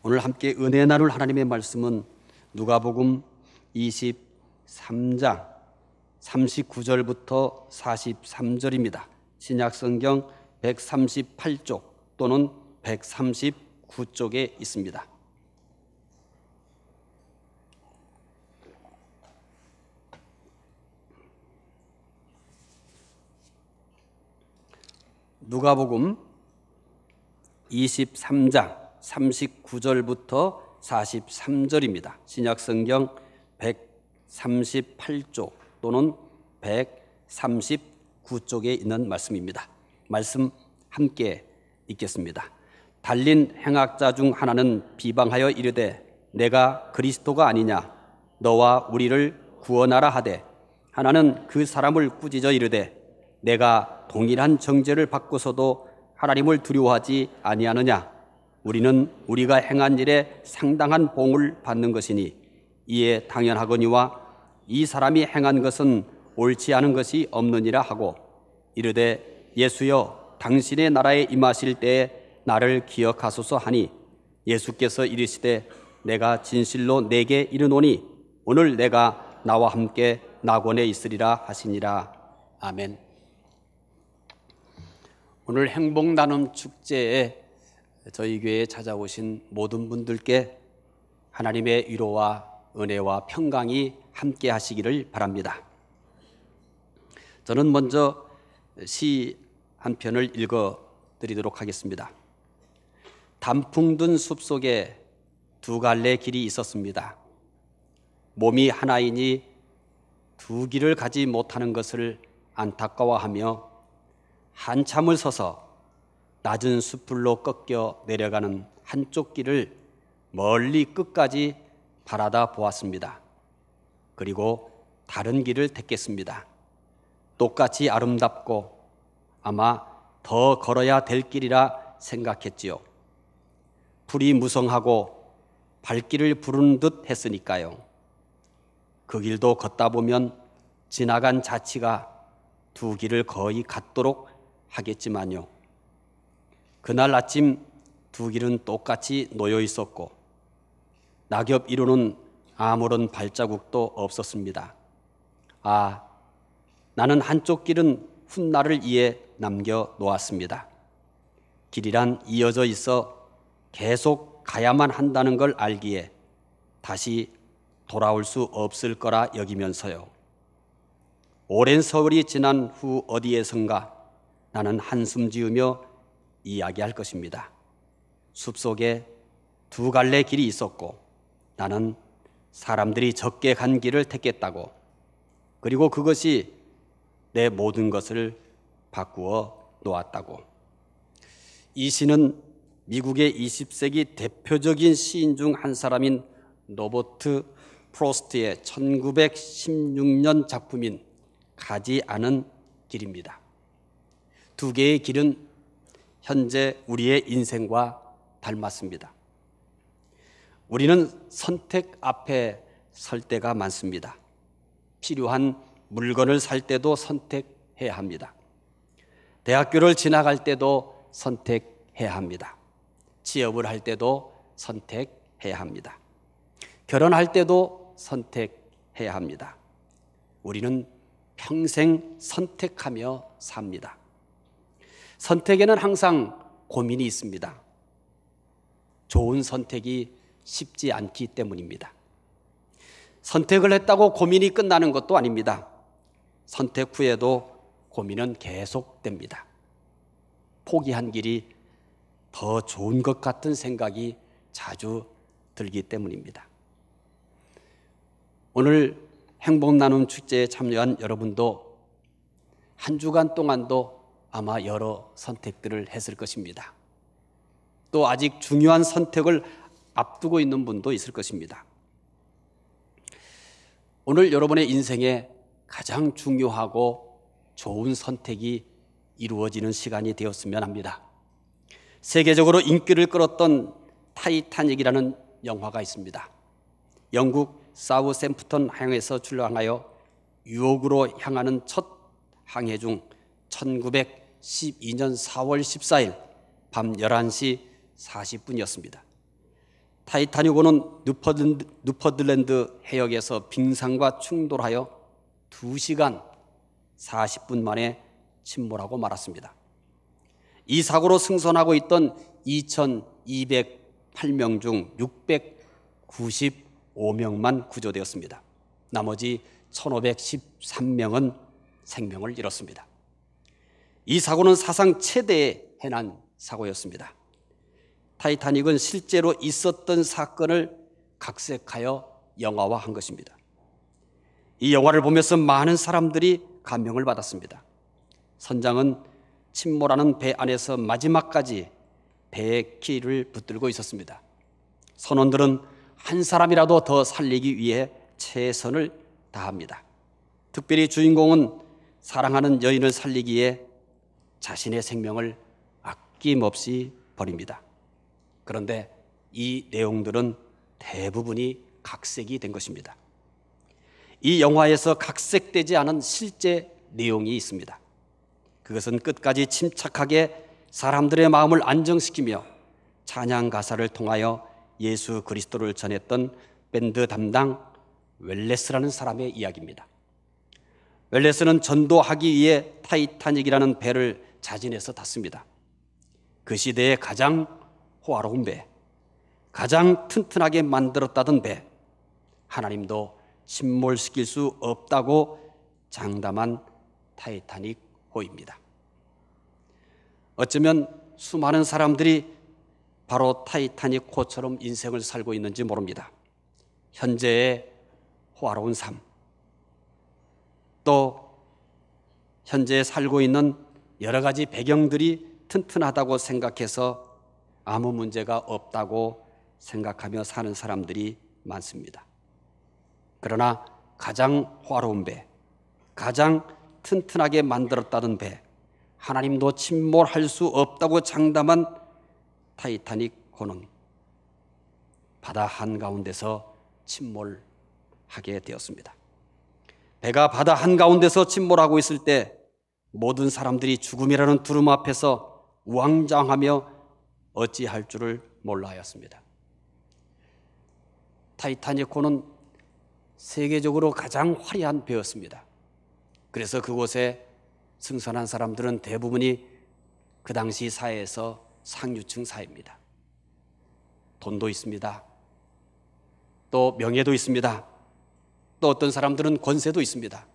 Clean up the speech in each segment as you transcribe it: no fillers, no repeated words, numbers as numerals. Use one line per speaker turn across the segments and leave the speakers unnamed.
오늘 함께 은혜 나눌 하나님의 말씀은 누가복음 23장 39절부터 43절입니다. 신약성경 138쪽 또는 139쪽에 있습니다. 누가복음 23장 39절부터 43절입니다. 신약성경 138쪽 또는 139쪽에 있는 말씀입니다. 말씀 함께 읽겠습니다. 달린 행악자 중 하나는 비방하여 이르되 내가 그리스도가 아니냐 너와 우리를 구원하라 하되 하나는 그 사람을 꾸짖어 이르되 내가 동일한 정죄를 받고서도 하나님을 두려워하지 아니하느냐 우리는 우리가 행한 일에 상당한 봉을 받는 것이니 이에 당연하거니와 이 사람이 행한 것은 옳지 않은 것이 없느니라 하고 이르되 예수여 당신의 나라에 임하실 때에 나를 기억하소서 하니 예수께서 이르시되 내가 진실로 내게 이르노니 오늘 내가 나와 함께 낙원에 있으리라 하시니라. 아멘. 오늘 행복나눔 축제에 저희 교회에 찾아오신 모든 분들께 하나님의 위로와 은혜와 평강이 함께 하시기를 바랍니다. 저는 먼저 시 한 편을 읽어드리도록 하겠습니다. 단풍 든 숲속에 두 갈래 길이 있었습니다. 몸이 하나이니 두 길을 가지 못하는 것을 안타까워하며 한참을 서서 낮은 숲으로 꺾여 내려가는 한쪽 길을 멀리 끝까지 바라다 보았습니다. 그리고 다른 길을 택했습니다. 똑같이 아름답고 아마 더 걸어야 될 길이라 생각했지요. 풀이 무성하고 발길을 부르는 듯 했으니까요. 그 길도 걷다 보면 지나간 자치가 두 길을 거의 같도록 하겠지만요. 그날 아침 두 길은 똑같이 놓여 있었고 낙엽 위로는 아무런 발자국도 없었습니다. 아, 나는 한쪽 길은 훗날을 위해 남겨놓았습니다. 길이란 이어져 있어 계속 가야만 한다는 걸 알기에 다시 돌아올 수 없을 거라 여기면서요. 오랜 세월이 지난 후 어디에선가 나는 한숨 지으며 이야기할 것입니다. 숲속에 두 갈래 길이 있었고 나는 사람들이 적게 간 길을 택했다고, 그리고 그것이 내 모든 것을 바꾸어 놓았다고. 이 시는 미국의 20세기 대표적인 시인 중 한 사람인 로버트 프로스트의 1916년 작품인 가지 않은 길입니다. 두 개의 길은 현재 우리의 인생과 닮았습니다. 우리는 선택 앞에 설 때가 많습니다. 필요한 물건을 살 때도 선택해야 합니다. 대학교를 지나갈 때도 선택해야 합니다. 취업을 할 때도 선택해야 합니다. 결혼할 때도 선택해야 합니다. 우리는 평생 선택하며 삽니다. 선택에는 항상 고민이 있습니다. 좋은 선택이 쉽지 않기 때문입니다. 선택을 했다고 고민이 끝나는 것도 아닙니다. 선택 후에도 고민은 계속됩니다. 포기한 길이 더 좋은 것 같은 생각이 자주 들기 때문입니다. 오늘 행복나눔 축제에 참여한 여러분도 한 주간 동안도 아마 여러 선택들을 했을 것입니다. 또 아직 중요한 선택을 앞두고 있는 분도 있을 것입니다. 오늘 여러분의 인생에 가장 중요하고 좋은 선택이 이루어지는 시간이 되었으면 합니다. 세계적으로 인기를 끌었던 타이타닉이라는 영화가 있습니다. 영국 사우샘프턴 항에서 출항하여 유혹으로 향하는 첫 항해 중 1912년 4월 14일 밤 11시 40분이었습니다. 타이타닉호는 뉴퍼들랜드 해역에서 빙산과 충돌하여 2시간 40분 만에 침몰하고 말았습니다. 이 사고로 승선하고 있던 2,208명 중 695명만 구조되었습니다. 나머지 1,513명은 생명을 잃었습니다. 이 사고는 사상 최대의 해난 사고였습니다. 타이타닉은 실제로 있었던 사건을 각색하여 영화화한 것입니다. 이 영화를 보면서 많은 사람들이 감명을 받았습니다. 선장은 침몰하는 배 안에서 마지막까지 배의 키를 붙들고 있었습니다. 선원들은 한 사람이라도 더 살리기 위해 최선을 다합니다. 특별히 주인공은 사랑하는 여인을 살리기에 자신의 생명을 아낌없이 버립니다. 그런데 이 내용들은 대부분이 각색이 된 것입니다. 이 영화에서 각색되지 않은 실제 내용이 있습니다. 그것은 끝까지 침착하게 사람들의 마음을 안정시키며 찬양 가사를 통하여 예수 그리스도를 전했던 밴드 담당 웰레스라는 사람의 이야기입니다. 웰레스는 전도하기 위해 타이타닉이라는 배를 자진해서 탔습니다. 그 시대에 가장 호화로운 배, 가장 튼튼하게 만들었다던 배, 하나님도 침몰시킬 수 없다고 장담한 타이타닉호입니다. 어쩌면 수많은 사람들이 바로 타이타닉호처럼 인생을 살고 있는지 모릅니다. 현재의 호화로운 삶, 또 현재 살고 있는 여러 가지 배경들이 튼튼하다고 생각해서 아무 문제가 없다고 생각하며 사는 사람들이 많습니다. 그러나 가장 호화로운 배, 가장 튼튼하게 만들었다는 배, 하나님도 침몰할 수 없다고 장담한 타이타닉호는 바다 한가운데서 침몰하게 되었습니다. 배가 바다 한가운데서 침몰하고 있을 때 모든 사람들이 죽음이라는 두름 앞에서 우왕좌왕하며 어찌할 줄을 몰라 하였습니다. 타이타닉호는 세계적으로 가장 화려한 배였습니다. 그래서 그곳에 승선한 사람들은 대부분이 그 당시 사회에서 상류층 사회입니다. 돈도 있습니다. 또 명예도 있습니다. 또 어떤 사람들은 권세도 있습니다.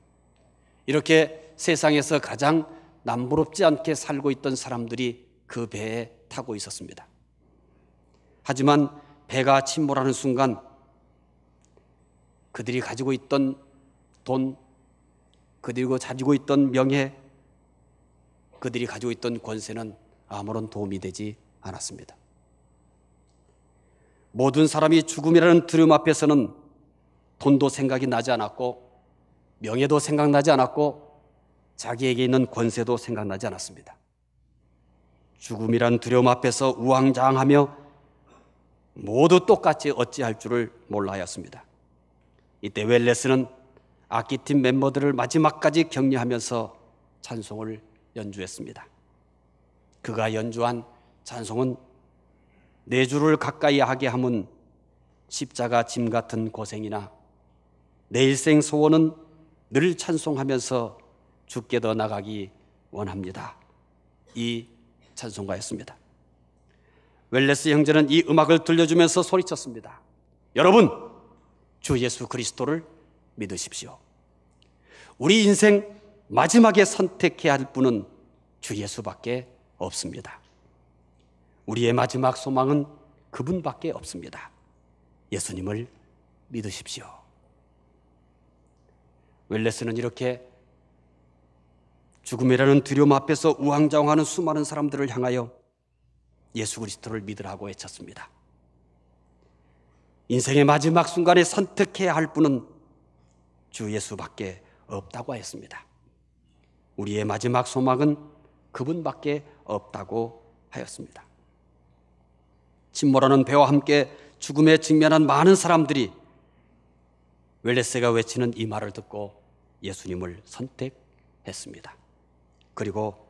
이렇게 세상에서 가장 남부럽지 않게 살고 있던 사람들이 그 배에 타고 있었습니다. 하지만 배가 침몰하는 순간 그들이 가지고 있던 돈, 그들이 가지고 있던 명예, 그들이 가지고 있던 권세는 아무런 도움이 되지 않았습니다. 모든 사람이 죽음이라는 두려움 앞에서는 돈도 생각이 나지 않았고 명예도 생각나지 않았고 자기에게 있는 권세도 생각나지 않았습니다. 죽음이란 두려움 앞에서 우왕좌왕하며 모두 똑같이 어찌할 줄을 몰라 하였습니다. 이때 웰레스는 악기팀 멤버들을 마지막까지 격려하면서 찬송을 연주했습니다. 그가 연주한 찬송은 내 주를 가까이 하게 함은 십자가 짐 같은 고생이나 내 일생 소원은 늘 찬송하면서 주께 더 나가기 원합니다. 이 찬송가였습니다. 웰레스 형제는 이 음악을 들려주면서 소리쳤습니다. 여러분, 주 예수 그리스도를 믿으십시오. 우리 인생 마지막에 선택해야 할 분은 주 예수밖에 없습니다. 우리의 마지막 소망은 그분밖에 없습니다. 예수님을 믿으십시오. 웰레스는 이렇게 죽음이라는 두려움 앞에서 우왕좌왕하는 수많은 사람들을 향하여 예수 그리스도를 믿으라고 외쳤습니다. 인생의 마지막 순간에 선택해야 할 분은 주 예수밖에 없다고 하였습니다. 우리의 마지막 소망은 그분밖에 없다고 하였습니다. 침몰하는 배와 함께 죽음에 직면한 많은 사람들이 웰레스가 외치는 이 말을 듣고 예수님을 선택했습니다. 그리고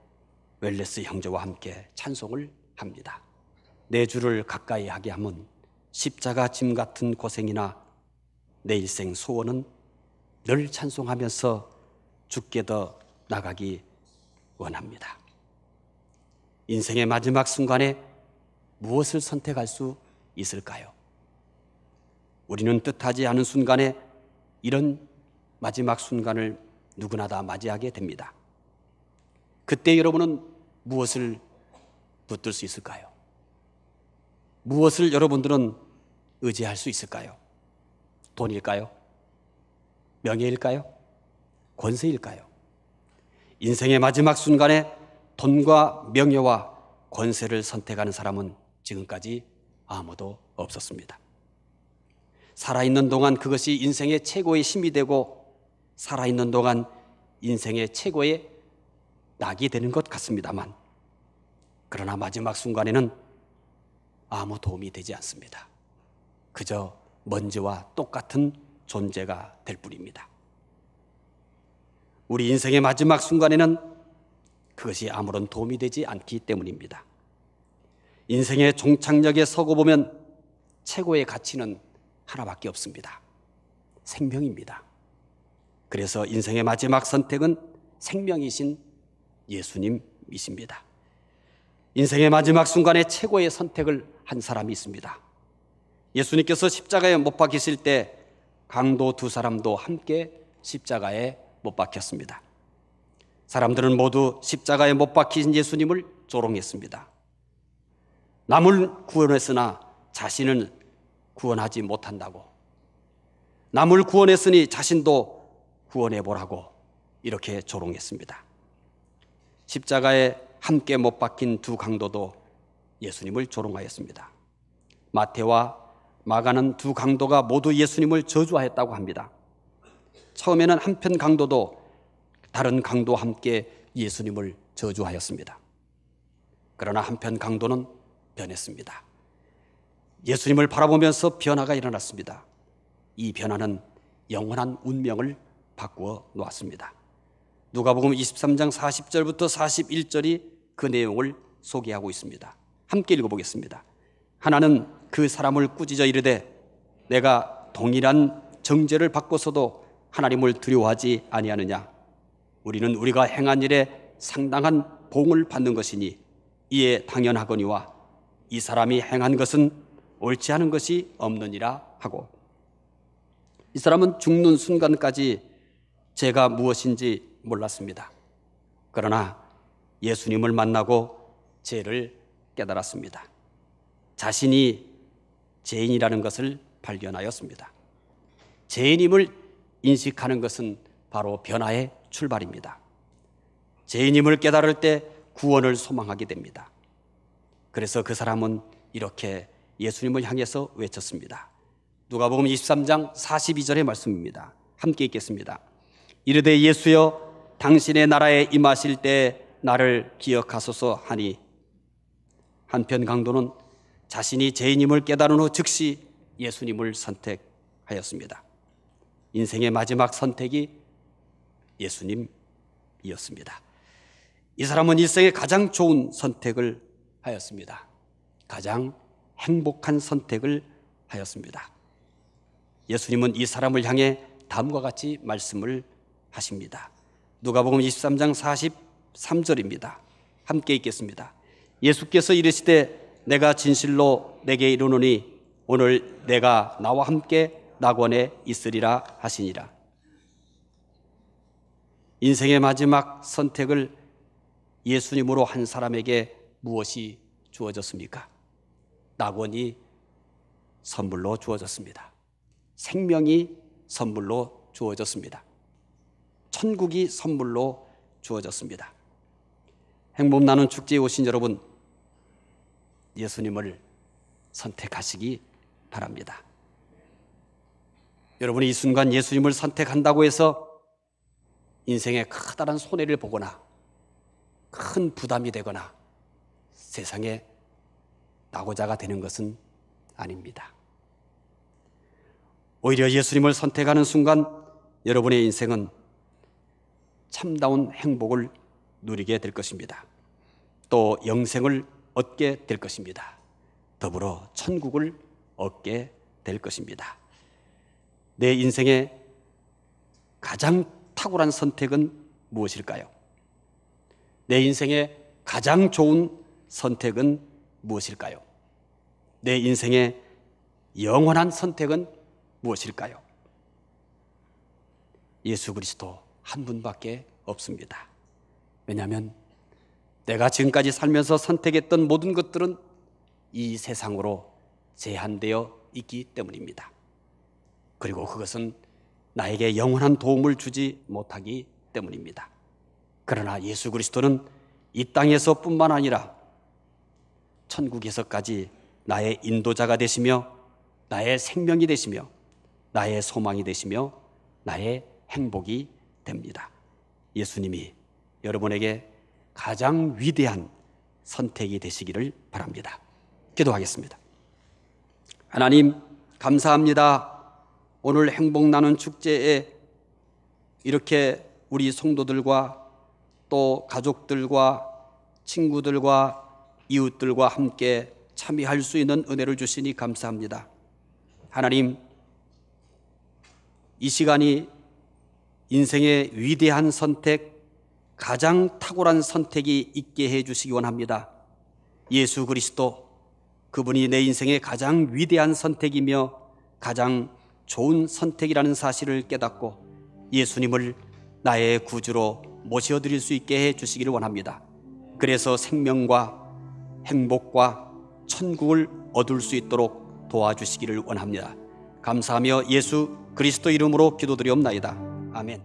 웰레스 형제와 함께 찬송을 합니다. 내 주를 가까이 하게 함은 십자가 짐 같은 고생이나 내 일생 소원은 늘 찬송하면서 주께 더 나가기 원합니다. 인생의 마지막 순간에 무엇을 선택할 수 있을까요? 우리는 뜻하지 않은 순간에 이런 마지막 순간을 누구나 다 맞이하게 됩니다. 그때 여러분은 무엇을 붙들 수 있을까요? 무엇을 여러분들은 의지할 수 있을까요? 돈일까요? 명예일까요? 권세일까요? 인생의 마지막 순간에 돈과 명예와 권세를 선택하는 사람은 지금까지 아무도 없었습니다. 살아있는 동안 그것이 인생의 최고의 힘이 되고 살아있는 동안 인생의 최고의 낙이 되는 것 같습니다만, 그러나 마지막 순간에는 아무 도움이 되지 않습니다. 그저 먼지와 똑같은 존재가 될 뿐입니다. 우리 인생의 마지막 순간에는 그것이 아무런 도움이 되지 않기 때문입니다. 인생의 종착역에 서고 보면 최고의 가치는 하나밖에 없습니다. 생명입니다. 그래서 인생의 마지막 선택은 생명이신 예수님이십니다. 인생의 마지막 순간에 최고의 선택을 한 사람이 있습니다. 예수님께서 십자가에 못 박히실 때 강도 두 사람도 함께 십자가에 못 박혔습니다. 사람들은 모두 십자가에 못 박히신 예수님을 조롱했습니다. 남을 구원했으나 자신은 구원하지 못한다고, 남을 구원했으니 자신도 구원해보라고 이렇게 조롱했습니다. 십자가에 함께 못 박힌 두 강도도 예수님을 조롱하였습니다. 마태와 마가는 두 강도가 모두 예수님을 저주하였다고 합니다. 처음에는 한편 강도도 다른 강도와 함께 예수님을 저주하였습니다. 그러나 한편 강도는 변했습니다. 예수님을 바라보면서 변화가 일어났습니다. 이 변화는 영원한 운명을 바꾸어 놓았습니다. 누가복음 23장 40절부터 41절이 그 내용을 소개하고 있습니다. 함께 읽어보겠습니다. 하나는 그 사람을 꾸짖어 이르되 내가 동일한 정죄를 받고서도 하나님을 두려워하지 아니하느냐? 우리는 우리가 행한 일에 상당한 봉을 받는 것이니 이에 당연하거니와 이 사람이 행한 것은 옳지 않은 것이 없느니라 하고, 이 사람은 죽는 순간까지 죄가 무엇인지 몰랐습니다. 그러나 예수님을 만나고 죄를 깨달았습니다. 자신이 죄인이라는 것을 발견하였습니다. 죄인임을 인식하는 것은 바로 변화의 출발입니다. 죄인임을 깨달을 때 구원을 소망하게 됩니다. 그래서 그 사람은 이렇게 예수님을 향해서 외쳤습니다. 누가복음 23장 42절의 말씀입니다. 함께 읽겠습니다. 이르되 예수여 당신의 나라에 임하실 때 나를 기억하소서 하니, 한편 강도는 자신이 죄인임을 깨달은 후 즉시 예수님을 선택하였습니다. 인생의 마지막 선택이 예수님이었습니다. 이 사람은 일생에 가장 좋은 선택을 하였습니다. 가장 행복한 선택을 하였습니다. 예수님은 이 사람을 향해 다음과 같이 말씀을 하십니다. 누가복음 23장 43절입니다. 함께 읽겠습니다. 예수께서 이르시되 내가 진실로 내게 이르노니 오늘 내가 나와 함께 낙원에 있으리라 하시니라. 인생의 마지막 선택을 예수님으로 한 사람에게 무엇이 주어졌습니까? 낙원이 선물로 주어졌습니다. 생명이 선물로 주어졌습니다. 천국이 선물로 주어졌습니다. 행복 나눔 축제에 오신 여러분, 예수님을 선택하시기 바랍니다. 여러분이 이 순간 예수님을 선택한다고 해서 인생에 커다란 손해를 보거나 큰 부담이 되거나 세상에 낙오자가 되는 것은 아닙니다. 오히려 예수님을 선택하는 순간 여러분의 인생은 참다운 행복을 누리게 될 것입니다. 또 영생을 얻게 될 것입니다. 더불어 천국을 얻게 될 것입니다. 내 인생의 가장 탁월한 선택은 무엇일까요? 내 인생의 가장 좋은 선택은 무엇일까요? 내 인생의 영원한 선택은 무엇일까요? 예수 그리스도 한 분밖에 없습니다. 왜냐하면 내가 지금까지 살면서 선택했던 모든 것들은 이 세상으로 제한되어 있기 때문입니다. 그리고 그것은 나에게 영원한 도움을 주지 못하기 때문입니다. 그러나 예수 그리스도는 이 땅에서 뿐만 아니라 천국에서까지 나의 인도자가 되시며 나의 생명이 되시며 나의 소망이 되시며 나의 행복이 됩니다. 예수님이 여러분에게 가장 위대한 선택이 되시기를 바랍니다. 기도하겠습니다. 하나님, 감사합니다. 오늘 행복 나눔 축제에 이렇게 우리 성도들과 또 가족들과 친구들과 이웃들과 함께 참여할 수 있는 은혜를 주시니 감사합니다. 하나님, 이 시간이 인생의 위대한 선택, 가장 탁월한 선택이 있게 해주시기 원합니다. 예수 그리스도, 그분이 내 인생의 가장 위대한 선택이며 가장 좋은 선택이라는 사실을 깨닫고 예수님을 나의 구주로 모셔드릴 수 있게 해주시기를 원합니다. 그래서 생명과 행복과 천국을 얻을 수 있도록 도와주시기를 원합니다. 감사하며 예수 그리스도 이름으로 기도드리옵나이다. 아멘.